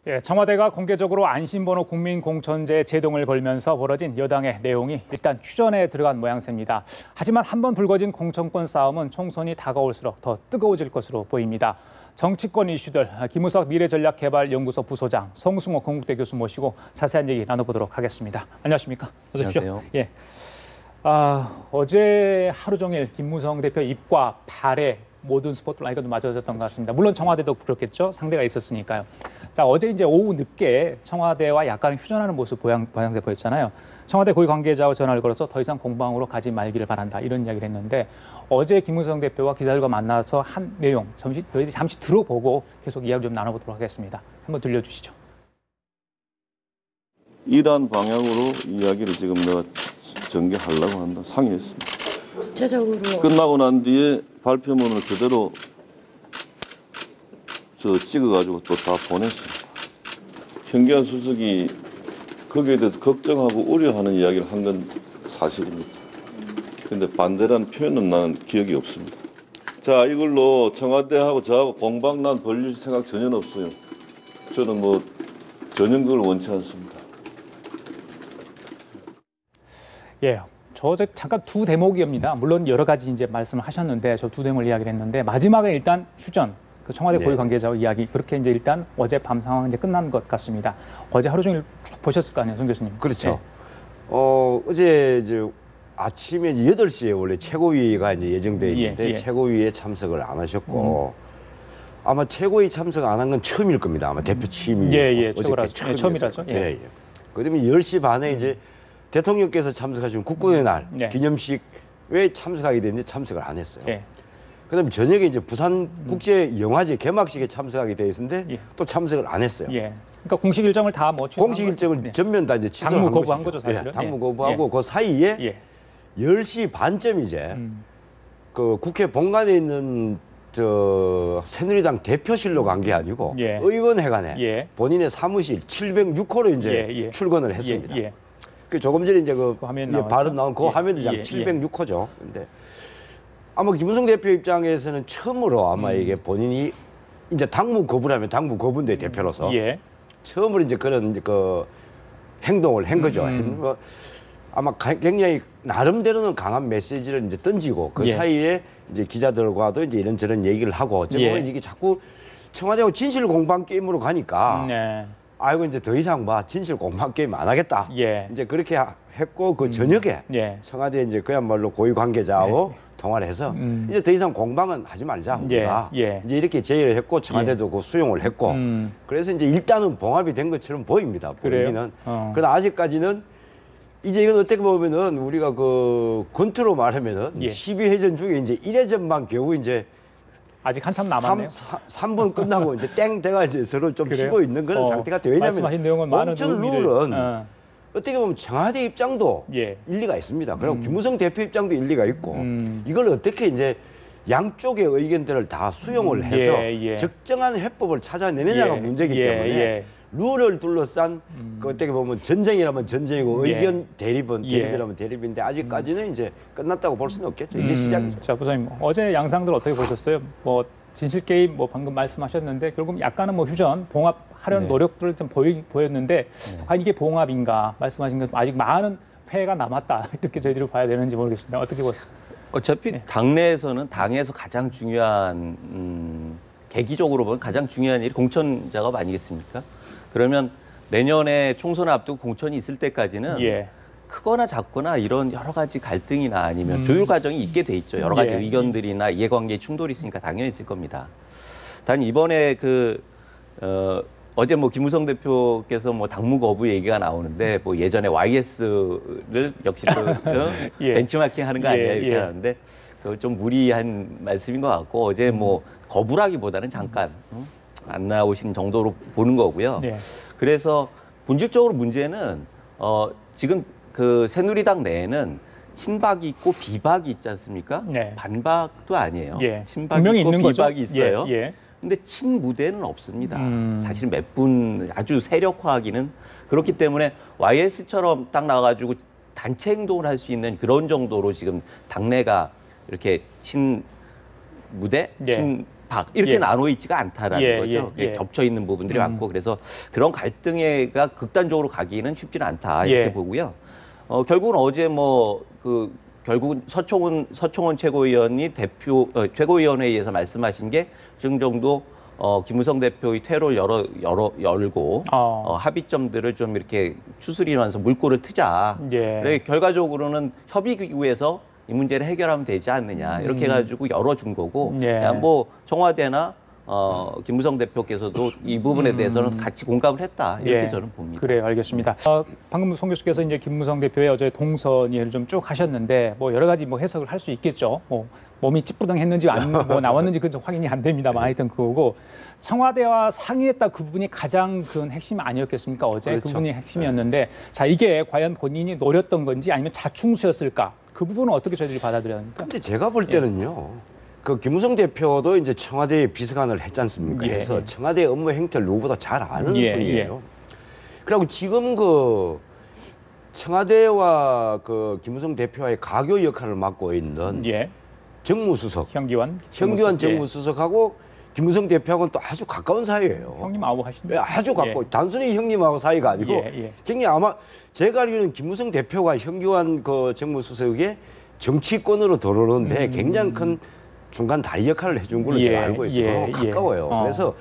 예, 청와대가 공개적으로 안심번호 국민공천제 제동을 걸면서 벌어진 여당의 내용이 일단 휴전에 들어간 모양새입니다. 하지만 한번 불거진 공천권 싸움은 총선이 다가올수록 더 뜨거워질 것으로 보입니다. 정치권 이슈들 김우석 미래전략개발연구소 부소장, 성승호 건국대 교수 모시고 자세한 얘기 나눠보도록 하겠습니다. 안녕하십니까? 어서 오십시오. 안녕하세요. 예. 어제 하루 종일 김무성 대표 입과 발에 모든 스포트라이트도 맞아졌던 것 같습니다. 물론 청와대도 그렇겠죠. 상대가 있었으니까요. 자, 어제 이제 오후 늦게 청와대와 약간 휴전하는 모습 모양새 보였잖아요. 청와대 고위 관계자와 전화를 걸어서 더 이상 공방으로 가지 말기를 바란다 이런 이야기를 했는데 어제 김무성 대표와 기자들과 만나서 한 내용 저희들이 잠시 들어보고 계속 이야기 좀 나눠보도록 하겠습니다. 한번 들려주시죠. 이러한 방향으로 이야기를 지금 내가 전개하려고 한다 상의했습니다. 구체적으로 끝나고 난 뒤에 발표문을 그대로 찍어가지고 또 다 보냈습니다. 현기한 수석이 거기에 대해서 걱정하고 우려하는 이야기를 한 건 사실입니다. 그런데 반대라는 표현은 나는 기억이 없습니다. 자, 이걸로 청와대하고 저하고 공방난 벌릴 생각 전혀 없어요. 저는 전혀 그걸 원치 않습니다. 예. 저 잠깐 두 대목입니다. 물론 여러 가지 이제 말씀을 하셨는데 저 두 대목을 이야기를 했는데 마지막에 일단 휴전, 그 청와대 고위 관계자와 이야기 그렇게 이제 일단 어제 밤 상황은 이제 끝난 것 같습니다. 어제 하루 종일 쭉 보셨을 거 아니에요, 송 교수님? 그렇죠. 네. 어제 이제 아침에 8시에 원래 최고위가 이제 예정돼 있는데 최고위에 참석을 안 하셨고 아마 최고위 참석 안 한 건 처음일 겁니다. 아마 대표 취임이 처음이라죠. 예. 그다음에 10시 반에 이제 대통령께서 참석하신 국군의 날 기념식에 참석하게 됐는데 참석을 안 했어요. 그다음에 저녁에 이제 부산 국제 영화제 개막식에 참석하게 돼 있었는데 또 참석을 안 했어요. 그러니까 공식 일정을 다 공식 일정을 전면 다 이제 취소한 당무 거부한 거죠, 사실은. 당무 거부하고 그 사이에 10시 반쯤 이제 그 국회 본관에 있는 새누리당 대표실로 간 게 아니고 의원회관에 본인의 사무실 706호로 이제 출근을 했습니다. 그 조금 전에 이제 그 발음 나온 그 화면도 706호죠. 근데 아마 김무성 대표 입장에서는 처음으로 아마 이게 본인이 이제 당무 거부라면 당무 거부인데 대표로서 처음으로 이제 그런 그 행동을 한 거죠. 아마 굉장히 나름대로는 강한 메시지를 이제 던지고 그 사이에 이제 기자들과도 이제 이런저런 얘기를 하고 어쩌면 이게 자꾸 청와대하고 진실 공방 게임으로 가니까 아이고 이제 더 이상 진실 공방 게임 안 하겠다. 이제 그렇게 했고 그 저녁에 청와대 이제 그야말로 고위 관계자하고 통화를 해서 이제 더 이상 공방은 하지 말자. 우리가 이제 이렇게 제의를 했고 청와대도 그 수용을 했고 그래서 이제 일단은 봉합이 된 것처럼 보입니다. 보이기는. 그러나 아직까지는 이제 이건 어떻게 보면은 우리가 그 권투로 말하면은 12회전 중에 이제 1회전만 겨우 이제 아직 한참 남았네요. 3분 끝나고 이제 땡 돼가 이제 서로 좀 쉬고 있는 그런 상태 같아요. 왜냐하면 공천 룰은 어떻게 보면 청와대 입장도 일리가 있습니다. 그리고 김무성 대표 입장도 일리가 있고 이걸 어떻게 이제 양쪽의 의견들을 다 수용을 해서 적정한 해법을 찾아내느냐가 문제이기 때문에 룰을 둘러싼 그 어떻게 보면 전쟁이라면 전쟁이고 의견 대립이라면 대립인데 아직까지는 이제 끝났다고 볼 수는 없겠죠. 이제 시작이죠. 자, 부장님 어제 양상들 어떻게 보셨어요? 진실 게임 방금 말씀하셨는데 결국 약간은 휴전 봉합하려는 노력들을 좀 보였는데 과연 이게 봉합인가 말씀하신 것 아직 많은 회가 남았다 이렇게 저희들이 봐야 되는지 모르겠습니다. 어떻게 보세요? 어차피 당내에서는 당에서 가장 중요한 계기적으로 보면 가장 중요한 일이 공천 작업 아니겠습니까? 그러면 내년에 총선을 앞두고 공천이 있을 때까지는 크거나 작거나 이런 여러 가지 갈등이나 아니면 조율 과정이 있게 돼 있죠. 여러 가지 의견들이나 이해관계의 충돌이 있으니까 당연히 있을 겁니다. 단 이번에 어제 김무성 대표께서 당무 거부 얘기가 나오는데 예전에 YS를 역시 또 벤치마킹 하는 거 아니냐 이렇게 하는데 그거 좀 무리한 말씀인 것 같고 어제 거부라기보다는 잠깐 안 나오신 정도로 보는 거고요. 그래서 본질적으로 문제는 지금 그 새누리당 내에는 친박이 있고 비박이 있지 않습니까? 반박도 아니에요. 친박이 있고 비박이 있어요. 근데 친무대는 없습니다. 사실 몇 분 아주 세력화하기는 그렇기 때문에 YS처럼 딱 나와가지고 단체 행동을 할 수 있는 그런 정도로 지금 당내가 이렇게 친무대, 친박 입학 이렇게 예. 나눠 있지가 않다라는 예, 거죠. 예, 예. 겹쳐 있는 부분들이 많고 그래서 그런 갈등에가 극단적으로 가기는 쉽지는 않다 이렇게 예. 보고요. 결국은 어제 결국은 서청원 최고위원이 최고위원회의에서 말씀하신 게 지금 정도 김무성 대표의 퇴로를 열고 합의점들을 좀 이렇게 추스리면서 물꼬를 트자. 예. 그래 결과적으로는 협의기구에서 이 문제를 해결하면 되지 않느냐 이렇게 해가지고 열어준 거고 예. 뭐 청와대나 김무성 대표께서도 이 부분에 대해서는 같이 공감을 했다 이렇게 예. 저는 봅니다. 그래요, 알겠습니다. 방금 송 교수께서 이제 김무성 대표의 어제 동선 예를 좀 쭉 하셨는데 뭐 여러 가지 뭐 해석을 할 수 있겠죠. 뭐 몸이 찌뿌둥했는지 뭐 나왔는지 그건 좀 확인이 안 됩니다만 하여튼 그거고 청와대와 상의했다 그 부분이 가장 큰 핵심 아니었겠습니까? 어제 그렇죠. 그 부분이 핵심이었는데 자 이게 과연 본인이 노렸던 건지 아니면 자충수였을까? 그 부분은 어떻게 저희들이 받아들여야 합니까? 근데 제가 볼 때는요. 그 김무성 대표도 이제 청와대에 비서관을 했지 않습니까? 예. 그래서 청와대 업무 행태를 누구보다 잘 아는 예, 분이에요. 그리고 지금 그 청와대와 그 김무성 대표와의 가교 역할을 맡고 있는 예. 정무수석, 현기환 정무수석하고 김무성 대표하고는 또 아주 가까운 사이예요. 형님하고 하신다. 아주 가까워. 단순히 형님하고 사이가 아니고 굉장히 아마 제가 알기로는 김무성 대표가 현기환 그 정무수석의 정치권으로 들어오는데 굉장히 큰 중간 다리 역할을 해준 걸로 제가 알고 있어요. 가까워요. 그래서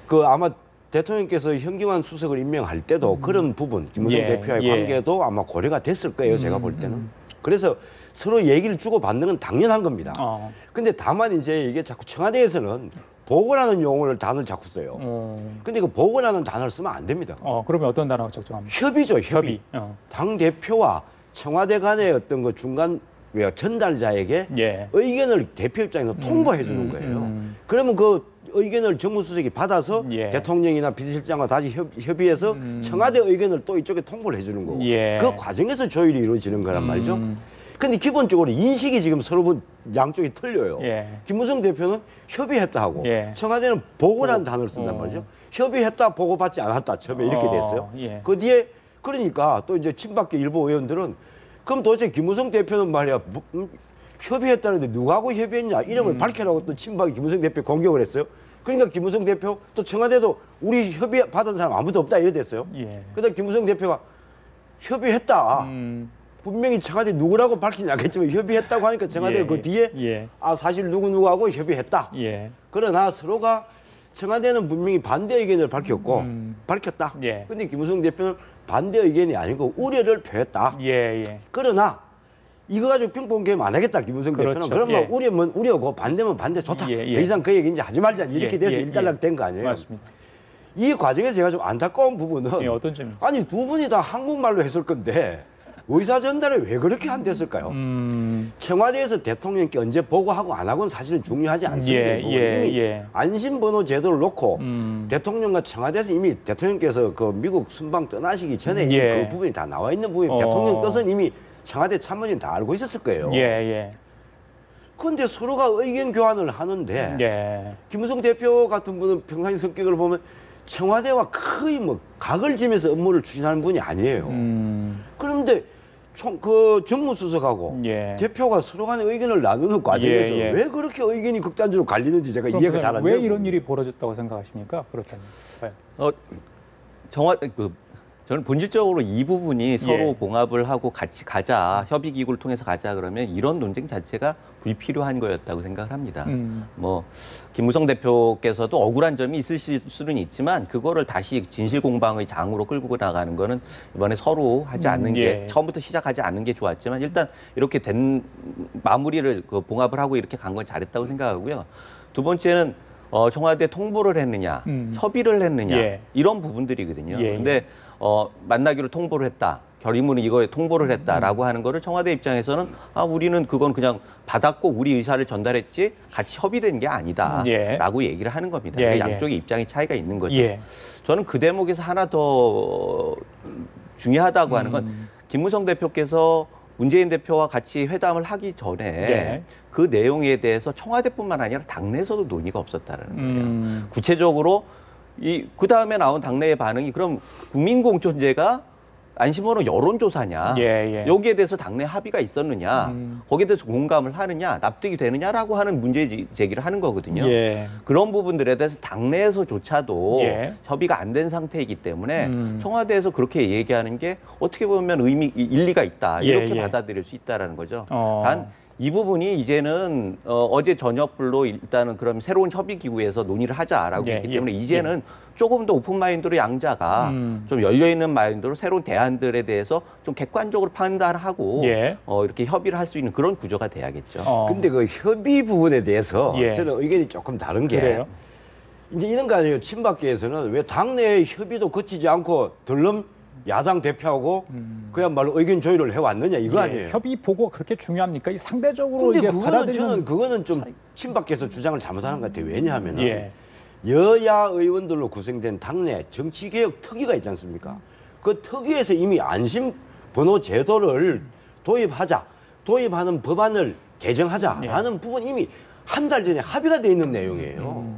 그 아마 대통령께서 현기환 수석을 임명할 때도 그런 부분, 김무성 대표와의 관계도 아마 고려가 됐을 거예요. 제가 볼 때는. 그래서 서로 얘기를 주고받는 건 당연한 겁니다. 근데 다만 이제 이게 자꾸 청와대에서는 보고라는 용어를 단어를 자꾸 써요. 근데 그 보고라는 단어를 쓰면 안 됩니다. 그러면 어떤 단어가 적정합니까? 협의죠, 협의. 당 대표와 청와대 간의 어떤 그 중간 전달자에게 의견을 대표 입장에서 통보해 주는 거예요. 그러면 그 의견을 정무수석이 받아서 대통령이나 비서실장과 다시 협의해서 청와대 의견을 또 이쪽에 통보를 해 주는 거고 그 과정에서 조율이 이루어지는 거란 말이죠. 근데 기본적으로 인식이 지금 서로 양쪽이 틀려요. 김무성 대표는 협의했다 하고 청와대는 보고라는 단어를 쓴단 말이죠. 협의했다, 보고받지 않았다. 처음에 이렇게 됐어요. 그 뒤에 그러니까 또 이제 친박계 일부 의원들은 그럼 도대체 김무성 대표는 말이야 협의했다는데 누구하고 협의했냐 이름을 밝혀라고 또 친박이 김무성 대표 공격을 했어요. 그러니까 김무성 대표 또 청와대도 우리 협의 받은 사람 아무도 없다 이래 됐어요. 그다음 김무성 대표가 협의했다. 분명히 청와대 누구라고 밝히지 않겠지만 협의했다고 하니까 청와대 그 뒤에 사실 누구하고 협의했다. 그러나 서로가 청와대는 분명히 반대 의견을 밝혔고 밝혔다. 근데 김무성 대표는 반대 의견이 아니고 우려를 표했다. 그러나 이거 가지고 핑퐁 게임 안 하겠다. 김무성 대표는. 그러면 우려면 우려고 반대면 반대 좋다. 더 이상 그 얘기 이제 하지 말자. 이렇게 돼서 일단락 된 거 아니에요. 맞습니다. 이 과정에서 제가 좀 안타까운 부분은 어떤 점이? 아니 두 분이 다 한국말로 했을 건데 의사 전달에 왜 그렇게 안 됐을까요? 청와대에서 대통령께 언제 보고하고 안 하고는 사실은 중요하지 않습니다. 이미 안심번호 제도를 놓고 대통령과 청와대에서 이미 대통령께서 그 미국 순방 떠나시기 전에 이미 그 부분이 다 나와 있는 부분이 대통령 뜻은 이미 청와대 참모진 다 알고 있었을 거예요. 그런데 서로가 의견 교환을 하는데 김무성 대표 같은 분은 평상시 성격을 보면 청와대와 거의 뭐 각을 지면서 업무를 추진하는 분이 아니에요. 그런데 그 정무수석하고 대표가 서로 간의 의견을 나누는 과정에서 왜 그렇게 의견이 극단적으로 갈리는지 제가 이해가 잘 안 돼요. 왜 이런 일이 벌어졌다고 생각하십니까? 그렇다면. 저는 본질적으로 이 부분이 서로 봉합을 하고 같이 가자, 협의기구를 통해서 가자 그러면 이런 논쟁 자체가 불필요한 거였다고 생각을 합니다. 뭐 김무성 대표께서도 억울한 점이 있을 수는 있지만 그거를 다시 진실공방의 장으로 끌고 나가는 거는 이번에 서로 하지 않는 게 처음부터 시작하지 않는 게 좋았지만 일단 이렇게 된 마무리를 봉합을 하고 이렇게 간 건 잘했다고 생각하고요. 두 번째는 청와대 통보를 했느냐, 협의를 했느냐 이런 부분들이거든요. 근데 만나기로 통보를 했다. 결의문은 이거에 통보를 했다라고 하는 거를 청와대 입장에서는 우리는 그건 그냥 받았고 우리 의사를 전달했지 같이 협의된 게 아니다라고 얘기를 하는 겁니다. 그러니까 양쪽의 입장이 차이가 있는 거죠. 저는 그 대목에서 하나 더 중요하다고 하는 건 김무성 대표께서 문재인 대표와 같이 회담을 하기 전에 그 내용에 대해서 청와대뿐만 아니라 당내에서도 논의가 없었다는 거예요. 구체적으로 그 다음에 나온 당내의 반응이 그럼 국민공천제가 안심번호 여론조사냐, 여기에 대해서 당내 합의가 있었느냐, 거기에 대해서 공감을 하느냐, 납득이 되느냐라고 하는 문제 제기를 하는 거거든요. 그런 부분들에 대해서 당내에서조차도 협의가 안 된 상태이기 때문에 청와대에서 그렇게 얘기하는 게 어떻게 보면 일리가 있다, 이렇게 받아들일 수 있다라는 거죠. 단 이 부분이 이제는 어제 저녁불로 일단은 그럼 새로운 협의 기구에서 논의를 하자라고 했기 때문에 이제는 조금 더 오픈 마인드로 양자가 좀 열려 있는 마인드로 새로운 대안들에 대해서 좀 객관적으로 판단하고 이렇게 협의를 할 수 있는 그런 구조가 돼야겠죠. 근데 그 협의 부분에 대해서 저는 의견이 조금 다른 게 그래요? 이제 이런 거 아니에요. 친박계에서는 왜 당내의 협의도 거치지 않고 덜렁 야당 대표하고 그야말로 의견 조율을 해왔느냐 이거 아니에요. 협의 보고가 그렇게 중요합니까? 이 상대적으로 근데 이게 그거는 받아들이는 저는 그거는 좀 친박계에서 주장을 잘못하는 것 같아요. 왜냐하면은 여야 의원들로 구성된 당내 정치개혁 특위가 있지 않습니까? 그 특위에서 이미 안심번호 제도를 도입하자, 도입하는 법안을 개정하자라는 부분 이미 한 달 전에 합의가 돼 있는 내용이에요.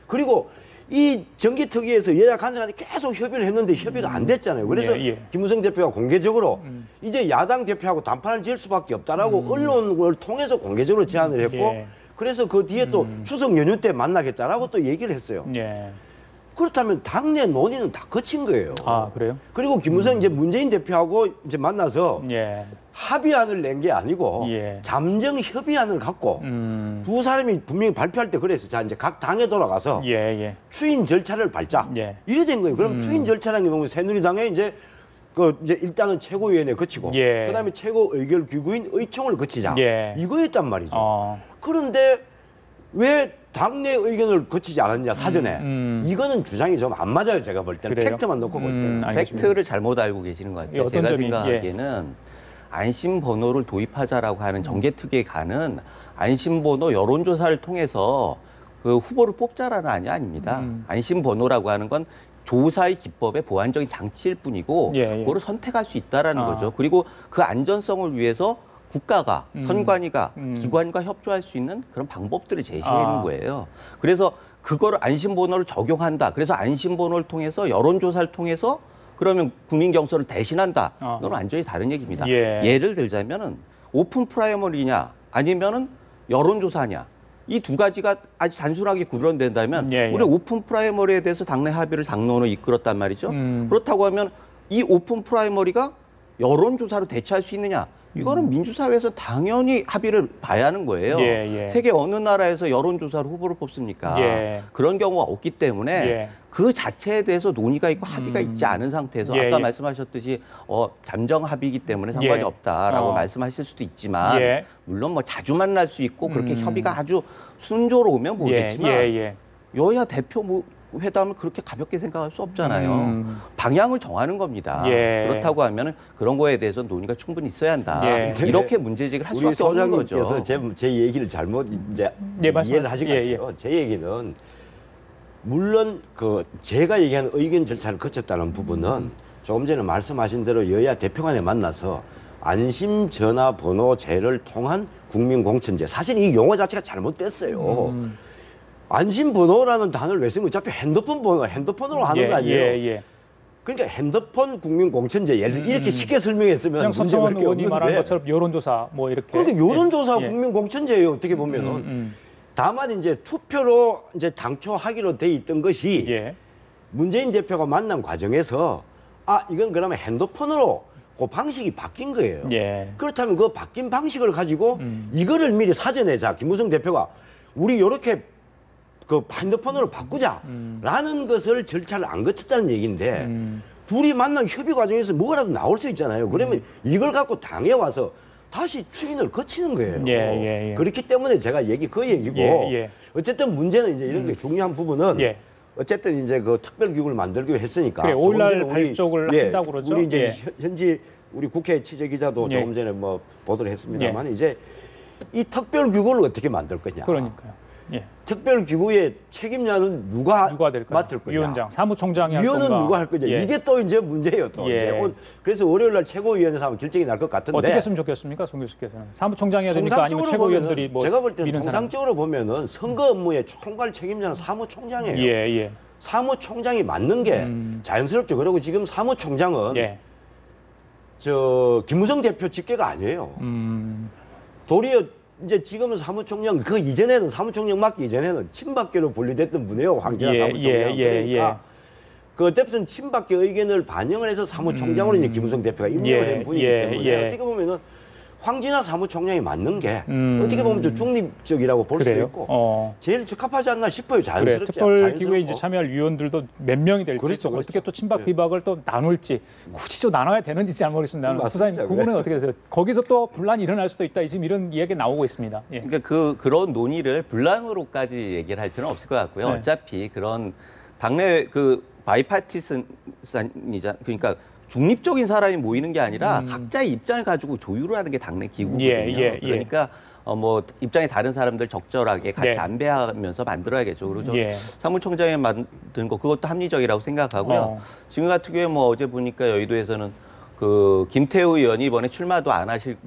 그리고 이 정기특위에서 여야 간사간에 계속 협의를 했는데 협의가 안 됐잖아요. 그래서 김무성 대표가 공개적으로 이제 야당 대표하고 단판을 지을 수밖에 없다라고 언론을 통해서 공개적으로 제안을 했고 그래서 그 뒤에 또 추석 연휴 때 만나겠다라고 또 얘기를 했어요. 그렇다면 당내 논의는 다 거친 거예요. 아, 그래요? 그리고 김무성 이제 문재인 대표하고 이제 만나서 합의안을 낸 게 아니고 잠정 협의안을 갖고 두 사람이 분명히 발표할 때 그랬어요. 자, 이제 각 당에 돌아가서 추인 절차를 밟자. 이래 된 거예요. 그럼 추인 절차라는 게 뭐냐면 새누리당에 이제 이제 일단은 최고위원회 거치고 그다음에 최고 의결 기구인 의총을 거치자. 이거였단 말이죠. 그런데 왜 당내 의견을 거치지 않았냐 사전에 이거는 주장이 좀 안 맞아요. 제가 볼 때는 팩트만 놓고 볼 때는 팩트를 잘못 알고 계시는 것 같아요. 제가 생각하기에는 안심번호를 도입하자라고 하는 정개특위에 가는 안심번호 여론조사를 통해서 그 후보를 뽑자라는 안이 아닙니다. 안심번호라고 하는 건 조사의 기법의 보완적인 장치일 뿐이고 그거를 선택할 수 있다라는 거죠. 그리고 그 안전성을 위해서 국가가 선관위가 기관과 협조할 수 있는 그런 방법들을 제시하는 거예요. 그래서 그거를 안심번호를 적용한다. 그래서 안심번호를 통해서 여론조사를 통해서 그러면 국민 경선을 대신한다. 이건 완전히 다른 얘기입니다. 예를 들자면은 오픈 프라이머리냐 아니면은 여론조사냐. 이 두 가지가 아주 단순하게 구분된다면 우리 오픈 프라이머리에 대해서 당내 합의를 당론으로 이끌었단 말이죠. 그렇다고 하면 이 오픈 프라이머리가 여론조사로 대체할 수 있느냐. 이거는 민주사회에서 당연히 합의를 봐야 하는 거예요. 세계 어느 나라에서 여론조사로 후보를 뽑습니까? 그런 경우가 없기 때문에 그 자체에 대해서 논의가 있고 합의가 있지 않은 상태에서 아까 말씀하셨듯이 잠정 합의이기 때문에 상관이 없다라고 말씀하실 수도 있지만 물론 뭐 자주 만날 수 있고 그렇게 협의가 아주 순조로우면 모르겠지만 여야 대표 회담을 그렇게 가볍게 생각할 수 없잖아요. 방향을 정하는 겁니다. 그렇다고 하면 그런 거에 대해서 논의가 충분히 있어야 한다. 이렇게 문제제기를 할 수밖에 없는 거죠. 우리 소장님께서 제 얘기를 잘못 이제 이해를 하신 것 같아요. 제 얘기는 물론 제가 얘기하는 의견 절차를 거쳤다는 부분은 조금 전에 말씀하신 대로 여야 대표 간에 만나서 안심 전화번호제를 통한 국민공천제. 사실 이 용어 자체가 잘못됐어요. 안심번호라는 단어를 왜 쓰는 거예요? 어차피 핸드폰 번호, 핸드폰으로 하는 거 아니에요? 그러니까 핸드폰 국민공천제 예를 들어 이렇게 쉽게 설명했으면 문제가 그렇게 의원이 없는데 말한 것처럼 여론조사 뭐 이렇게. 그런데 여론조사 국민공천제예요. 어떻게 보면은. 다만 이제 투표로 이제 당초 하기로 돼 있던 것이 문재인 대표가 만난 과정에서 이건 그러면 핸드폰으로 그 방식이 바뀐 거예요. 그렇다면 그 바뀐 방식을 가지고 이거를 미리 사전에 김무성 대표가 우리 이렇게 핸드폰으로 바꾸자라는 것을 절차를 안 거쳤다는 얘기인데 둘이 만난 협의 과정에서 뭐라도 나올 수 있잖아요. 그러면 이걸 갖고 당에 와서 다시 추인을 거치는 거예요. 그렇기 때문에 제가 그 얘기고 어쨌든 문제는 이제 이런 게 중요한 부분은 어쨌든 이제 특별기구를 만들기로 했으니까 5일날 발족을 한다고 그러죠. 우리 이제 현지 우리 국회 취재기자도 조금 전에 뭐 보도를 했습니다만 이제 이 특별기구를 어떻게 만들 거냐. 그러니까요. 특별기구의 책임자는 누가 맡을 거냐. 위원장, 사무총장이 할 위원은 건가. 누가 할 거냐. 이게 또 이제 문제예요. 또 이제 그래서 월요일날 최고위원회에서 하면 결정이 날 것 같은데. 어떻게 했으면 좋겠습니까, 송 교수께서는? 사무총장이 해야 됩니까? 아니면 최고위원들이 제가 볼 때는 통상적으로 보면은 선거 업무의 총괄 책임자는 사무총장이에요. 사무총장이 맞는 게 자연스럽죠. 그리고 지금 사무총장은 김무성 대표 직계가 아니에요. 도리어 이제 지금은 사무총장, 그 이전에는 사무총장 맡기 이전에는 친박계로 분리됐던 분이에요. 황진화 사무총장. 그러니까 그 어쨌든 친박계 의견을 반영을 해서 사무총장으로 이제 김무성 대표가 임명을 된 분이기 때문에 어떻게 보면은 황진화 사무총장이 맞는 게 어떻게 보면 좀 중립적이라고 볼 수도 있고 제일 적합하지 않나 싶어요. 자연스럽지. 특별기구에 이제 참여할 위원들도 몇 명이 될지 그렇죠. 어떻게 또 친박 비박을 또 나눌지 굳이 좀 나눠야 되는지 잘 모르겠습니다. 부사님 그 부분은 어떻게 되세요? 거기서 또 분란이 일어날 수도 있다. 지금 이런 이야기 나오고 있습니다. 예. 그러니까 그런 논의를 분란으로까지 얘기를 할 필요는 없을 것 같고요. 어차피 그런 당내 그 바이파티슨이자 그러니까 중립적인 사람이 모이는 게 아니라 각자의 입장을 가지고 조율을 하는 게 당내 기구거든요. 그러니까 뭐 입장이 다른 사람들 적절하게 같이 안배하면서 만들어야겠죠. 그리고 사무총장이 만든 거 그것도 합리적이라고 생각하고요. 지금 같은 경우에 뭐 어제 보니까 여의도에서는 그 김태우 의원이 이번에 출마 안 하실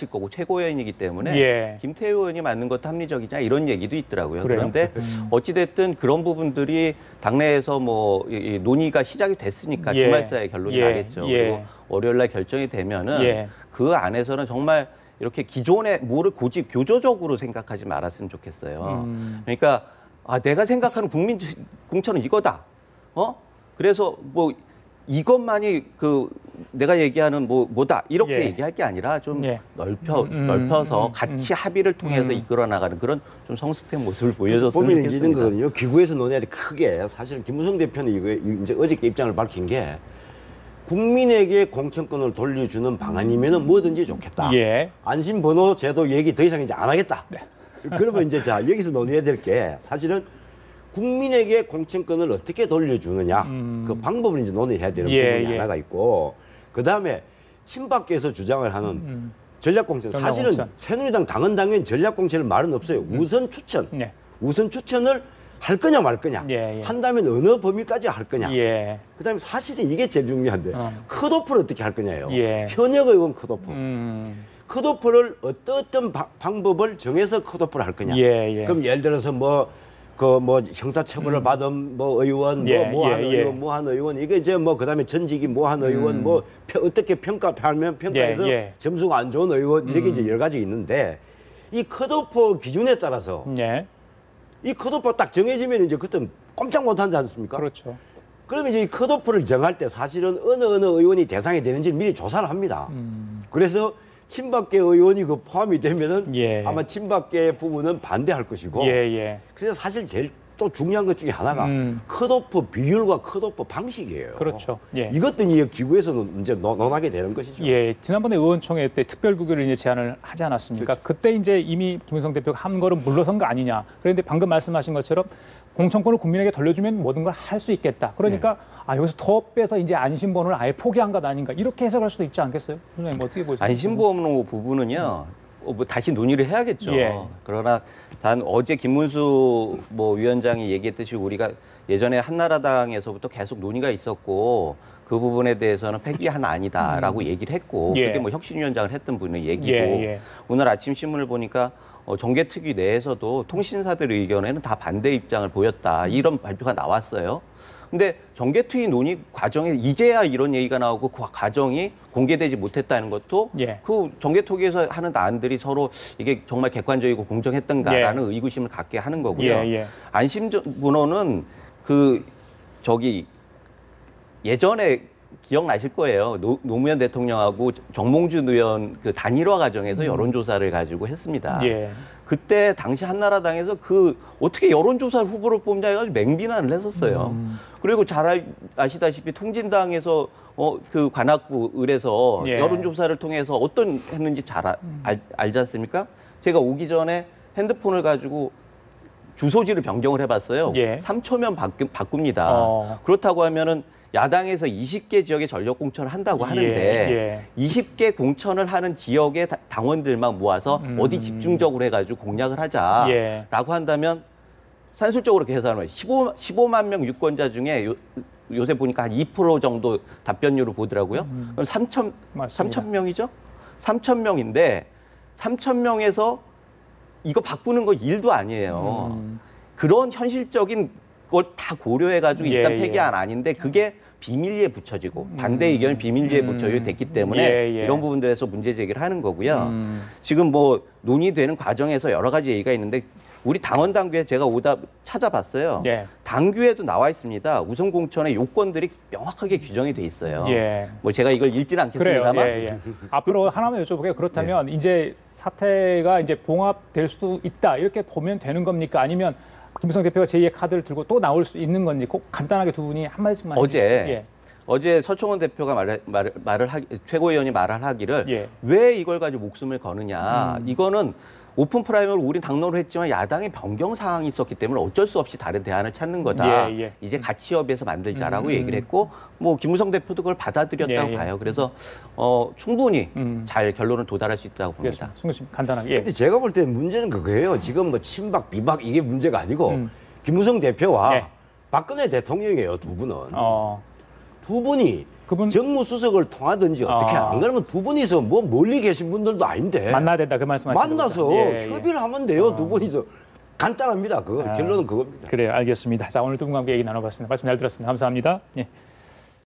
거고 최고위원이기 때문에 김태우 의원이 맞는 것도 합리적이냐 이런 얘기도 있더라고요. 그런데 어찌됐든 그런 부분들이 당내에서 뭐 논의가 시작이 됐으니까 주말 사이에 결론이 나겠죠. 그리고 월요일 날 결정이 되면은 그 안에서는 정말 이렇게 기존의 뭐를 고집 교조적으로 생각하지 말았으면 좋겠어요. 그러니까 내가 생각하는 국민 공천은 이거다. 그래서 뭐 이것만이 그 내가 얘기하는 뭐다 이렇게 얘기할 게 아니라 좀 넓혀서 같이 합의를 통해서 이끌어 나가는 그런 좀 성숙된 모습을 보여줬으면 고민이 좋겠습니다. 있는 거거든요. 기구에서 논의할 때 크게 사실은 김무성 대표는 이거 이제 어저께 입장을 밝힌 게 국민에게 공천권을 돌려주는 방안이면은 뭐든지 좋겠다. 안심번호 제도 얘기 더 이상 이제 안 하겠다. 그러면 이제 자 여기서 논의해야 될 게 사실은 국민에게 공천권을 어떻게 돌려주느냐 그 방법을 이제 논의해야 되는 부분이 하나가 있고 그 다음에 친박계에서 주장을 하는 전략공천 사실은 새누리당 당헌 당연 전략공천을 말은 없어요. 우선 추천 우선 추천을 할 거냐 말 거냐 한다면 어느 범위까지 할 거냐 그 다음에 사실은 이게 제일 중요한데 컷오프를 어떻게 할 거냐예요. 현역 의원 컷오프 컷오프를 어떤 방법을 정해서 컷오프를 할 거냐. 그럼 예를 들어서 뭐 형사처벌을 받은 뭐 의원, 뭐한 의원, 이게 이제 뭐 그다음에 전직이 뭐한 의원, 뭐 어떻게 평가하면 평가해서 점수가 안 좋은 의원 이렇게 이제 여러 가지 있는데 이 컷오프 기준에 따라서 이 컷오프가 딱 정해지면 이제 그때 꼼짝 못 하지 않습니까? 그렇죠. 그러면 이제 이 컷오프를 정할 때 사실은 어느 의원이 대상이 되는지 미리 조사를 합니다. 그래서 친박계 의원이 그 포함이 되면은 아마 친박계 부분은 반대할 것이고 그래서 사실 제일 또 중요한 것 중에 하나가 컷오프 비율과 컷오프 방식이에요. 그렇죠. 이것도 이제 기구에서는 이제 논하게 되는 것이죠. 지난번에 의원총회 때 특별국회를 이제 제안을 하지 않았습니까? 그때 이제 이미 김무성 대표가 한 걸음 물러선 거 아니냐. 그런데 방금 말씀하신 것처럼 공천권을 국민에게 돌려주면 모든 걸 할 수 있겠다. 그러니까 여기서 더 빼서 이제 안심번호를 아예 포기한 것 아닌가 이렇게 해석할 수도 있지 않겠어요? 선생님 어떻게 보세요? 안심번호 부분은요. 뭐 다시 논의를 해야겠죠. 그러나 단 어제 김문수 뭐 위원장이 얘기했듯이 우리가 예전에 한나라당에서부터 계속 논의가 있었고 그 부분에 대해서는 폐기한 아니다라고 얘기를 했고 그게 뭐 혁신위원장을 했던 분의 얘기고 오늘 아침 신문을 보니까 정계특위 내에서도 통신사들 의견에는 다 반대 입장을 보였다 이런 발표가 나왔어요. 근데 정계특위 논의 과정에 이제야 이런 얘기가 나오고 그 과정이 공개되지 못했다는 것도 그 정계특위에서 하는 안들이 서로 이게 정말 객관적이고 공정했던가라는 의구심을 갖게 하는 거고요. 안심번호는 예전에 기억나실 거예요. 노무현 대통령하고 정몽준 의원 그 단일화 과정에서 여론조사를 가지고 했습니다. 그때 당시 한나라당에서 어떻게 여론조사 후보를 뽑냐 해가지고 맹비난을 했었어요. 그리고 잘 아시다시피 통진당에서 그 관악구 을에서 여론조사를 통해서 어떤 했는지 잘 알지 않습니까? 제가 오기 전에 핸드폰을 가지고 주소지를 변경을 해봤어요. 3초면 바꿉니다. 그렇다고 하면은 야당에서 20개 지역에 전력 공천을 한다고 하는데 20개 공천을 하는 지역의 당원들만 모아서 어디 집중적으로 해가지고 공략을 하자라고 한다면 산술적으로 계산하면 15만 명 유권자 중에 요새 보니까 한 2% 정도 답변율을 보더라고요. 그럼 3천 명이죠? 3천 명인데 3천 명에서 이거 바꾸는 거 일도 아니에요. 그런 현실적인 그걸 다 고려해가지고 일단 폐기한 아닌데 그게 비밀리에 붙여지고 반대 의견이 비밀리에 붙여지고 됐기 때문에 이런 부분들에서 문제 제기를 하는 거고요. 지금 뭐 논의되는 과정에서 여러 가지 얘기가 있는데 우리 당원 당규에 제가 찾아봤어요. 당규에도 나와 있습니다. 우선 공천의 요건들이 명확하게 규정이 돼 있어요. 뭐 제가 이걸 읽지는 않겠습니다만 앞으로 하나만 여쭤볼게요. 그렇다면 이제 사태가 이제 봉합될 수도 있다 이렇게 보면 되는 겁니까? 아니면 김무성 대표가 제2의 카드를 들고 또 나올 수 있는 건지 꼭 간단하게 두 분이 한 말씀만 해주시죠. 어제 서청원 대표가 최고위원이 말을 하기를 왜 이걸 가지고 목숨을 거느냐. 이거는 오픈 프라이머로 우린 당론을 했지만 야당의 변경 사항이 있었기 때문에 어쩔 수 없이 다른 대안을 찾는 거다. 이제 같이 협의해서 만들자라고 얘기를 했고 뭐 김무성 대표도 그걸 받아들였다고 봐요. 그래서 충분히 잘 결론을 도달할 수 있다고 봅니다. 승규 간단하게. 근데 제가 볼 때는 문제는 그거예요. 지금 뭐 친박 비박 이게 문제가 아니고 김무성 대표와 박근혜 대통령이에요. 두 분은. 두 분이 정무수석을 통하든지 어떻게 안 그러면 두 분이서 뭐 멀리 계신 분들도 아닌데 만나야 된다 그 말씀하시는 거죠. 만나서 협의를 하면 돼요. 두 분이서 간단합니다. 결론은 그겁니다. 그래요. 알겠습니다. 자 오늘 두 분과 함께 얘기 나눠봤습니다. 말씀 잘 들었습니다. 감사합니다.